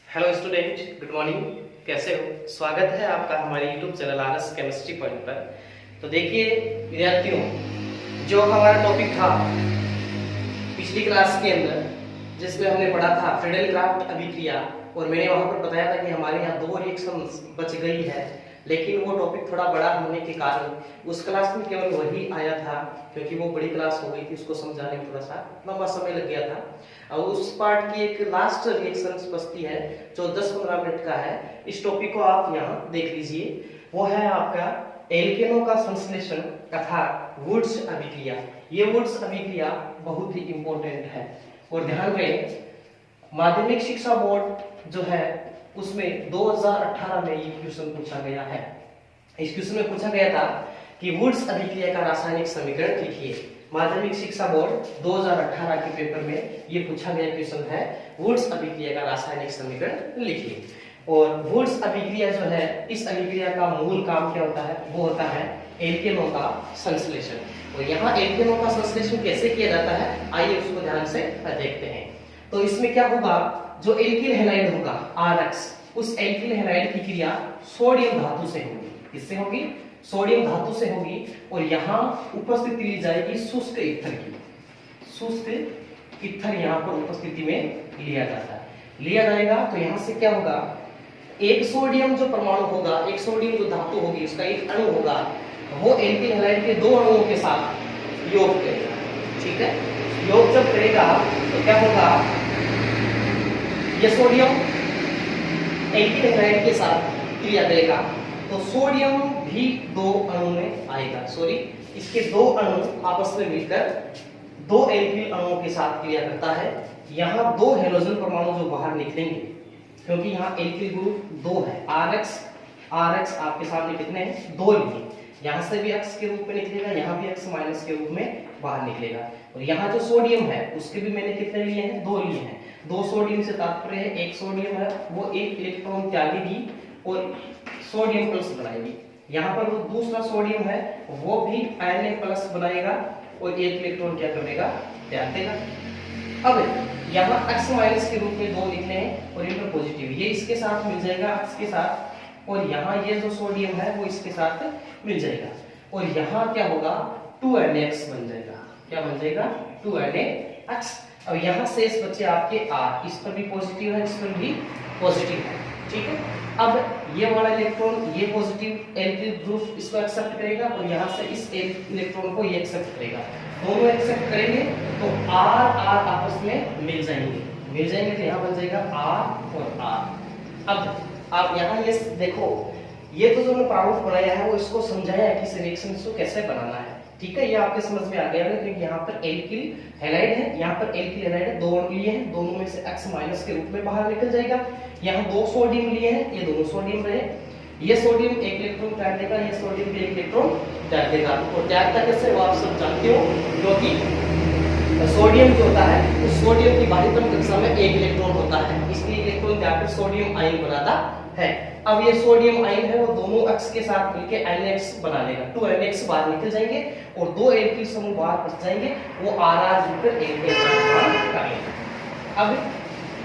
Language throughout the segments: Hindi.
Hello student, good morning. कैसे हो? स्वागत है आपका हमारे YouTube channel RS chemistry point पर। तो देखिए विद्यार्थियों, जो हमारा टॉपिक था पिछली क्लास के अंदर जिसमें हमने पढ़ा था फ्रीडल क्राफ्ट अभिक्रिया, और मैंने वहां पर बताया था कि हमारे यहाँ 2 रिएक्शन बच गई है, लेकिन वो टॉपिक थोड़ा बड़ा होने के कारण उस क्लास में केवल वही आया था, क्योंकि वो बड़ी क्लास हो गई थी, उसको समझाने में थोड़ा सा लंबा समय लग गया था। और उस पार्ट की एक लास्ट रिएक्शन बचती है जो 10-15 मिनट का है। इस टॉपिक को आप यहाँ देख लीजिए। वो है आपका एल्केनों का संश्लेषण तथा वुड्स अभिक्रिया। ये वुड्स अभिक्रिया बहुत ही इंपॉर्टेंट है, और ध्यान रहे माध्यमिक शिक्षा बोर्ड जो है उसमें 2018 में ये क्वेश्चन पूछा गया है। इस क्वेश्चन में पूछा गया था कि वुड्स अभिक्रिया का रासायनिक समीकरण लिखिए। माध्यमिक शिक्षा बोर्ड 2018 के पेपर में ये पूछा गया क्वेश्चन है, वुड्स अभिक्रिया का रासायनिक समीकरण लिखिए। और वुड्स अभिक्रिया जो है, इस अभिक्रिया का मूल काम क्या होता है? वो होता है एल्केनों का संश्लेषण। और यहाँ एल्केनों का संश्लेषण कैसे किया जाता है, आइए उसको ध्यान से देखते हैं। तो इसमें क्या होगा, जो एल्किल हैलाइड होगा RX, उस एल्किल हैलाइड की क्रिया सोडियम धातु से होगी। किससे होगी? सोडियम धातु से होगी। और यहाँ उपस्थिति ली जाएगी शुष्क ईथर की। शुष्क ईथर यहाँ पर उपस्थिति में लिया जाता है, लिया जाएगा। तो यहाँ से क्या होगा, एक सोडियम जो परमाणु होगा, एक सोडियम जो धातु होगी, उसका एक अणु होगा, वो एल्किल हैलाइड के 2 अणुओं के साथ योग करेगा। ठीक है, योग जब करेगा तो क्या होगा, ये सोडियम एल्किल हैलाइड के साथ क्रिया करेगा, तो सोडियम भी 2 अणु में आएगा। सॉरी, इसके 2 अणु आपस में मिलकर 2 एल्किल अणुओं के साथ क्रिया करता है। यहाँ 2 हेलोजन परमाणु जो बाहर निकलेंगे, क्योंकि यहाँ एल्किल ग्रुप 2 है। RX आपके सामने कितने हैं? 2 लिए। यहाँ से भी X के रूप में निकलेगा, यहाँ भी X माइनस के रूप में बाहर निकलेगा। और यहाँ जो सोडियम है उसके भी मैंने कितने लिए हैं? 2 लिए हैं। 2 सोडियम से तात्पर्य है एक सोडियम है वो एक इलेक्ट्रॉन त्यागेगी और सोडियम प्लस बनाएगी। यहाँ पर वो दूसरा सोडियम है वो भी Na प्लस बनाएगा और एक इलेक्ट्रॉन क्या करेगा? त्याग देगा। अब यहाँ X माइनस के रूप में 2 लिखने हैं और इनका पॉजिटिव, ये इसके साथ मिल जाएगा X के साथ, और यहाँ ये जो सोडियम है वो इसके साथ मिल जाएगा। और यहाँ क्या होगा, 2NaX बन जाएगा। क्या बन जाएगा? 2NaX। अब यहाँ शेष बचे आपके R, इस पर भी पॉजिटिव है, इस पर भी पॉजिटिव है। ठीक है, अब ये वाला इलेक्ट्रॉन ये पॉजिटिव एल्किल ग्रुप इसको एक्सेप्ट करेगा, और यहाँ से इस इलेक्ट्रॉन को ये एक्सेप्ट करेगा। दोनों एक्सेप्ट करेंगे तो R आपस में मिल जाएंगे, तो यहाँ बन जाएगा R और R। अब आप यहाँ ये देखो, ये तो जो मैं प्रारूप बनाया है वो इसको समझाया है कि रिएक्शन को कैसे बनाना है। ठीक है, ये आपके समझ में आ गया है, क्योंकि यहाँ पर एल्किल हैलाइड है, यहाँ पर एल्किल हैलाइड है, 2 अणु लिए हैं, दोनों में से X माइनस के रूप में बाहर निकल जाएगा। यहाँ 2 सोडियम लिए हैं, ये दोनों सोडियम रहे, ये सोडियम एक इलेक्ट्रॉन त्याग देगा, ये सोडियम भी एक इलेक्ट्रॉन त्याग देगा। और त्यागता कैसे वो आप सब जानते हो, क्योंकि सोडियम जो होता है उस सोडियम की बाह्यतम कक्षा में एक इलेक्ट्रॉन होता है, इसलिए इलेक्ट्रॉन त्यागकर सोडियम आयन बनाता है। अब ये सोडियम आयन है वो दोनों X के साथ मिलकर NaX बना लेगा, 2NaX बाहर निकल जाएंगे और 2 एल्किल समूह बाहर बच जाएंगे, वो RR जुड़कर एल्केन का निर्माण करेंगे। अब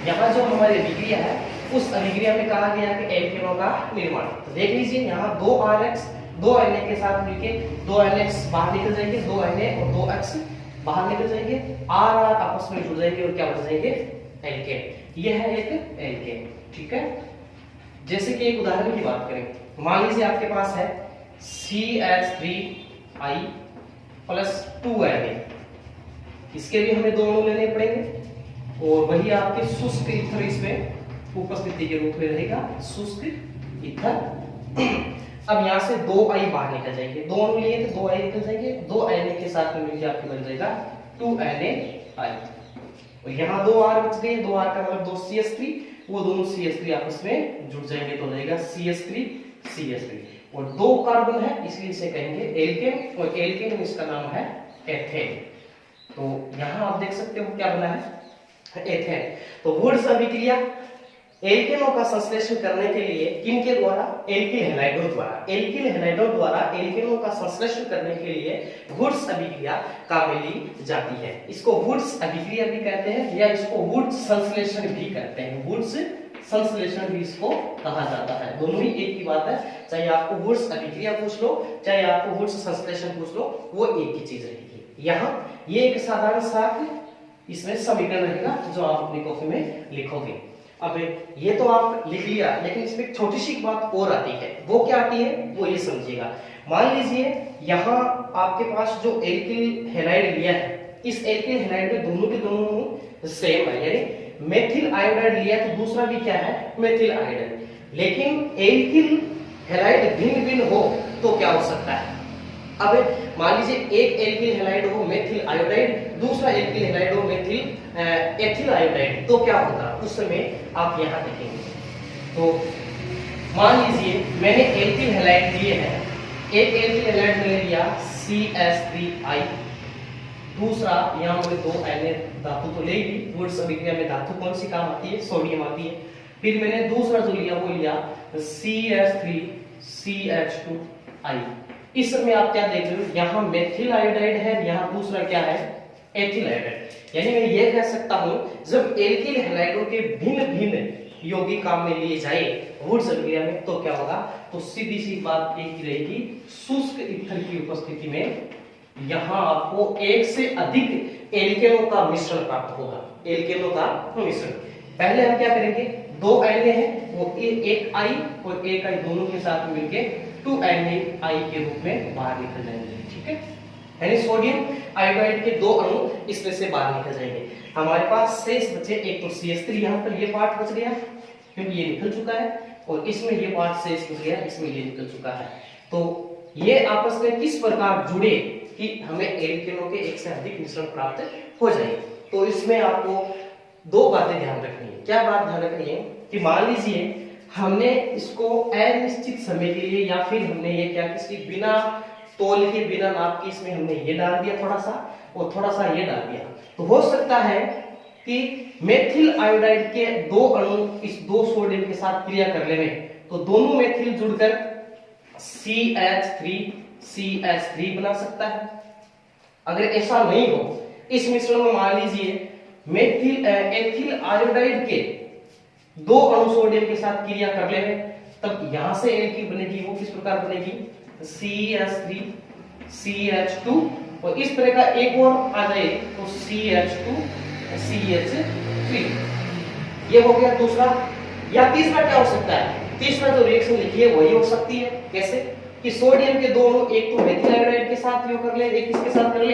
यहाँ जो हमारी अभिक्रिया है उस अभिक्रिया में कहा गया कि एल्केनों का निर्माण। तो देख लीजिए यहाँ 2 RX 2 Na के साथ मिलकर 2 NaX बाहर निकल जाएंगे, 2 Na और 2 X बाहर निकल जाएंगे, RR आपस में जुड़ जाएंगे और क्या बन जाएंगे? एल्केन। ये है एक एल्केन। ठीक है, जैसे कि एक उदाहरण की बात करें, मान लीजिए आपके पास है CH3I प्लस 2Na, इसके भी हमें 2 अणु लेने पड़ेंगे, और वही आपके शुष्क ईथर इसमें उपस्थिति के रूप में रहेगा, शुष्क ईथर। अब यहाँ से 2I बाहर निकल जाएंगे, 2 अणु लिए तो 2I निकल जाएंगे, 2 Na के साथ में मिलकर आपके बन जाएगा 2NaI। और यहाँ 2 R बच गए, 2 R का मतलब 2 CH3, वो दोनों CH3 आपस में जुड़ जाएंगे तो रहेगा CH3 और 2 कार्बन है इसलिए इसे कहेंगे एल्केन, और एल्केन में इसका नाम है एथेन। तो यहाँ आप देख सकते हो क्या बना है? एथेन। तो वुड्स अभिक्रिया एल्केनों का संश्लेषण करने के लिए किनके द्वारा? एल्किल हैलाइडों द्वारा। एल्किल हैलाइडों द्वारा एल्केनों का संश्लेषण करने के लिए वुड्स अभिक्रिया काम में ली जाती है। इसको वुड्स अभिक्रिया भी कहते हैं या इसको वुड्स संश्लेषण भी कहते हैं। वुड्स संश्लेषण भी इसको कहा जाता है। दोनों ही एक ही बात है, चाहे आपको वुड्स अभिक्रिया पूछ लो, चाहे आपको वुड्स संश्लेषण पूछ लो, वो एक ही चीज रहेगी। यहाँ ये एक साधारण सा इसमें समीकरण रहेगा जो आप अपनी कॉपी में लिखोगे। अब ये तो आप लिख लिया, लेकिन इसमें एक छोटी सी बात और आती है। वो क्या आती है वो ये समझिएगा। मान लीजिए यहाँ आपके पास जो एल्किल हैलाइड लिया है, इस एल्किल हैलाइड में दोनों के दोनों सेम है, यानी मेथिल आयोडाइड लिया तो दूसरा भी क्या है मेथिल आयोडाइड। लेकिन एल्किल हैलाइड भिन्न भिन्न हो तो क्या हो सकता है? अब मान लीजिए एक एल्किल हैलाइड हो मेथिल आयोडाइड, दूसरा एल्किल हैलाइड हो मेथिल एथिल आयोडाइड, तो क्या होगा उस समय आप यहाँ देखेंगे। तो मान लीजिए मैंने एल्किल हैलाइड लिए हैं, एक एल्किल हैलाइड मैंने लिया CH3I, दूसरा यहाँ मुझे 2 आयन धातु तो ले ली, वुड्स अभिक्रिया में धातु कौन सी काम आती है? सोडियम आती है। फिर मैंने दूसरा जो लिया वो लिया CH3CH2I। इस समय आप क्या देख रहे हो, यहाँ मेथिल आयोडाइड है, यहाँ दूसरा क्या है एथिल आयोडाइड। यानी मैं ये कह सकता हूँ जब एल्किल हैलाइडों के भिन्न भिन्न यौगिक काम में लिए जाए वुड्स अभिक्रिया में तो क्या होगा? तो सीधी सी बात एक ही रहेगी, शुष्क ईथर की उपस्थिति में यहाँ आपको एक से अधिक एल्केनों का मिश्रण प्राप्त होगा। एल्केनों का मिश्रण पहले हम क्या करेंगे, 2 आयने हैं वो एक आई और एक आई दोनों के साथ मिलके 2 NaI के रूप में बाहर निकल जाएंगे। ठीक है, यानी सोडियम आयोडाइड के 2 अणु इसमें से बाहर निकल जाएंगे। हमारे पास शेष बचे एक तो CH3, यहाँ पर ये पार्ट बच गया क्योंकि ये निकल चुका है, और इसमें ये पार्ट शेष बच गया, इसमें ये निकल चुका है। तो ये आपस में किस प्रकार जुड़े कि हमें एल्केनों के एक से अधिक मिश्रण प्राप्त हो जाए। तो इसमें आपको 2 बातें ध्यान रखनी है। क्या बात ध्यान रखनी है कि मान लीजिए हमने इसको अनिश्चित समय के लिए या फिर हमने ये क्या किसी बिना तोल के बिना नाप के इसमें हमने ये डाल दिया थोड़ा सा और थोड़ा सा ये डाल दिया, तो हो सकता है कि मेथिल आयोडाइड के 2 अणु इस 2 सोडियम के साथ क्रिया कर लेने, तो दोनों मेथिल जुड़कर CH3CH3 बना सकता है। अगर ऐसा नहीं हो, इस मिश्रण में मान लीजिए मेथिल एथिल आयोडाइड के 2 अणु सोडियम के साथ क्रिया कर लेंगे, तब यहां से एल्किल बनेगी, वो किस प्रकार बनेगी CH3CH2, और इस तरह का एक और आ जाए तो CH2CH3। ये हो गया दूसरा। या तीसरा क्या हो सकता है? तीसरा जो रिएक्शन लिखी है वही हो सकती है। कैसे कि सोडियम के 2 अणु एक तो मेथिल आयोडाइड के साथ क्रिया कर ले, एक किसके साथ कर ले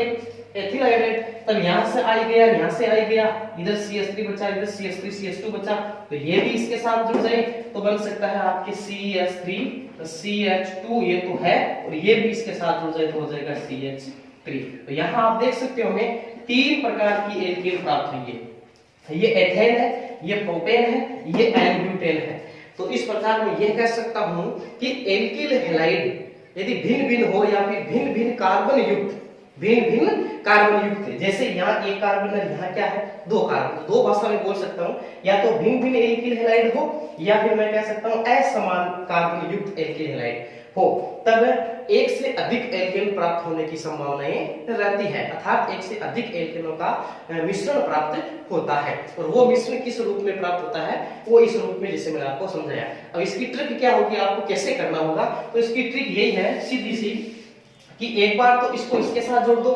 एथिल आयोडाइड, तब यहां से आई गया, यहां से आई गया, इधर CH3 बचा, इधर CH3CH2 बचा, तो ये भी इसके साथ जुड़ जाए, तो बन सकता है आपके CH3CH2 ये तो है, और ये भी इसके साथ जुड़ जाए तो हो जाएगा CH3। तो यहां आप देख सकते हो हमें 3 प्रकार की एल्केन प्राप्त हुई है। ये एथेन है, ये प्रोपेन है, ये एन-ब्यूटेन है। तो इस प्रकार मैं ये कह सकता हूं कि एल्किल हैलाइड यदि भिन्न भिन्न हो या फिर भिन्न भिन्न कार्बन युक्त जैसे यहाँ एक कार्बन है, यहाँ क्या है 2 कार्बन, 2 भाषा में बोल सकता हूँ, या तो भिन्न भिन्न एल्किल हैलाइड हो या फिर मैं कह सकता हूँ असमान कार्बन युक्त एल्किल हैलाइड हो, तब एक से अधिक एल्केन प्राप्त होने की संभावनाएं रहती है, अर्थात एक से अधिक एल्केनों का मिश्रण प्राप्त होता है। और वो मिश्रण किस रूप में प्राप्त होता है? वो इस रूप में जैसे मैंने आपको समझाया। अब इसकी ट्रिक क्या होगी, आपको कैसे करना होगा? तो इसकी ट्रिक यही है सीधी सी कि एक बार तो इसको इसके साथ जोड़ दो,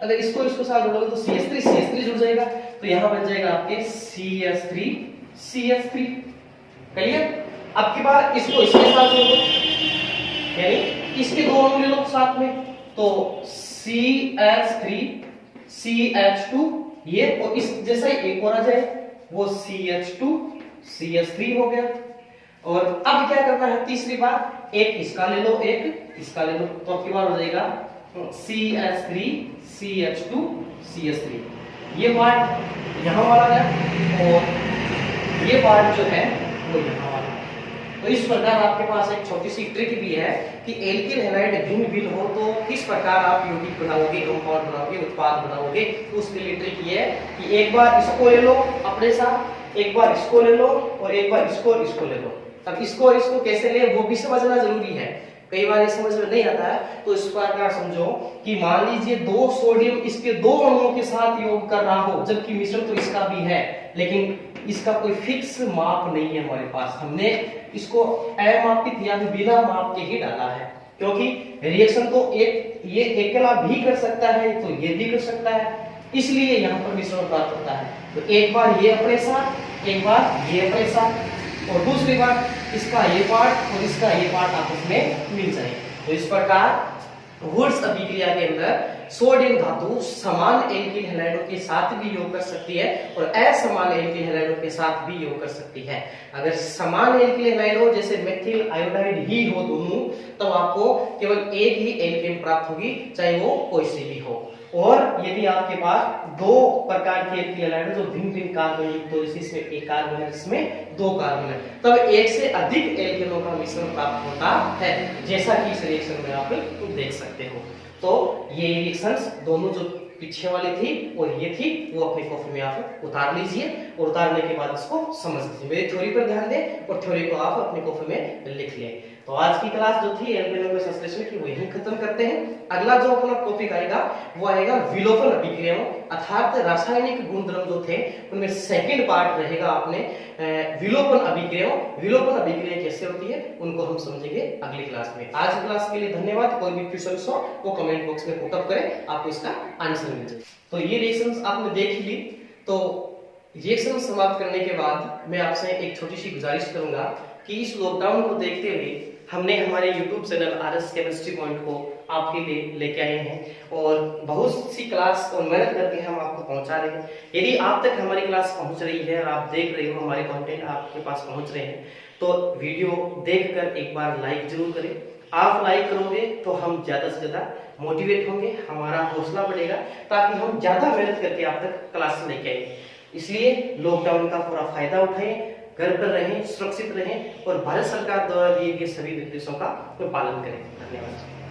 अगर इसको इसको साथ जोड़ोगे तो CH3 जुड़ जाएगा, तो यहाँ बन जाएगा आपके CH3 क्लियर। अब की बार इसको इसके साथ जोड़ दो, यानी इसके 2 अणु ले लो साथ में, तो CH3CH2 ये, और इस जैसा ही एक और आ जाए वो CH2CH3 हो गया। और अब क्या करना है तीसरी बार, एक इसका ले लो, एक इसका ले लो, तो अब की बार हो जाएगा CH3CH2CH3। ये पार्ट यहां वाला है और ये पार्ट जो है वो यहां वाला है। तो इस प्रकार आपके पास एक छोटी सी ट्रिक भी है कि एल्किल हैलाइड भिन्न भिन्न हो तो किस प्रकार आप यौगिक बनाओगे, कंपाउंड बनाओगे, उत्पाद बनाओगे। तो उसके लिए ट्रिक ये है कि एक बार इसको ले लो अपने साथ, एक बार इसको ले लो और एक बार इसको ले लो। अब इसको कैसे ले वो भी समझना जरूरी है। कई बार ये समझ में नहीं आता है, तो इस प्रकार समझो कि मान लीजिए 2 सोडियम इसके 2 अणुओं के साथ योग कर रहा हो, जबकि मिश्रण तो इसका भी है, लेकिन इसका कोई फिक्स माप नहीं है हमारे पास। हमने इसको अमापित या बिना माप के ही डाला है, क्योंकि रिएक्शन तो ये अकेला भी कर सकता है, तो ये भी कर सकता है, इसलिए यहाँ पर मिश्रण प्राप्त होता है। तो एक बार ये अपने साथ, एक बार ये अपने साथ, और दूसरी बार इसका ये पार्ट और इसका ये पार्ट आपस में मिल जाए। तो इस प्रकार वुड्स अभिक्रिया के अंदर सोडियम धातु समान एल्किल हैलाइडों के साथ भी योग कर सकती है और असमान एल्किल हैलाइडों के साथ भी योग कर सकती है। अगर समान एल्किल हैलाइड हो, जैसे मेथिल आयोडाइड ही हो दोनों, तब आपको केवल एक ही एल्केन प्राप्त होगी, चाहे वो कोई सी भी हो। और यदि आपके पास 2 प्रकार के एल्किल हैलाइड जो भिन्न भिन्न कार्बन युक्त हो, जैसे इसमें एक कार्बन है, इसमें 2 कार्बन है, तब एक से अधिक एल्केनों का मिश्रण प्राप्त होता है, जैसा कि इस रिएक्शन में आप देख सकते हो। तो ये रिएक्शंस दोनों जो पीछे वाली थी और ये थी, वो अपनी कॉपी में आप उतार लीजिए और उतारने के बाद इसको समझ लीजिए। मेरी थ्योरी पर ध्यान दें और थ्योरी को आप अपनी कॉपी में लिख लें। तो आज की क्लास जो थी एल्केनों के संश्लेषण की, वो यहीं खत्म करते हैं। अगला जो अपना टॉपिक आएगा वो आएगा विलोपन अभिक्रियाओं, अर्थात रासायनिक गुणधर्म जो थे उनमें सेकंड पार्ट रहेगा अपने विलोपन अभिक्रियाओं। विलोपन अभिक्रिया कैसे होती है उनको हम समझेंगे अगली क्लास में। आज की क्लास के लिए धन्यवाद। कोई भी क्वेश्चन हो वो कमेंट बॉक्स में पुट अप करें, आपको इसका आंसर मिल जाए। तो ये रिएक्शंस आपने देख ली। तो रिएक्शन समाप्त करने के बाद मैं आपसे एक छोटी सी गुजारिश करूंगा कि इस लॉकडाउन को देखते हुए हमने हमारे YouTube channel RS chemistry point को आपके लिए लेके आए हैं और बहुत सी क्लास और मेहनत करके हम आपको पहुंचा रहे हैं। यदि आप तक हमारी क्लास पहुंच रही है और आप देख रहे हो, हमारे कंटेंट आपके पास पहुंच रहे हैं, तो वीडियो देखकर एक बार लाइक जरूर करें। आप लाइक करोगे तो हम ज्यादा से ज्यादा मोटिवेट होंगे, हमारा हौसला बढ़ेगा, ताकि हम ज्यादा मेहनत करके आप तक क्लास लेके आए। इसलिए लॉकडाउन का पूरा फायदा उठाएं, घर पर रहें, सुरक्षित रहें और भारत सरकार द्वारा दिए गए सभी निर्देशों का पालन करें। धन्यवाद।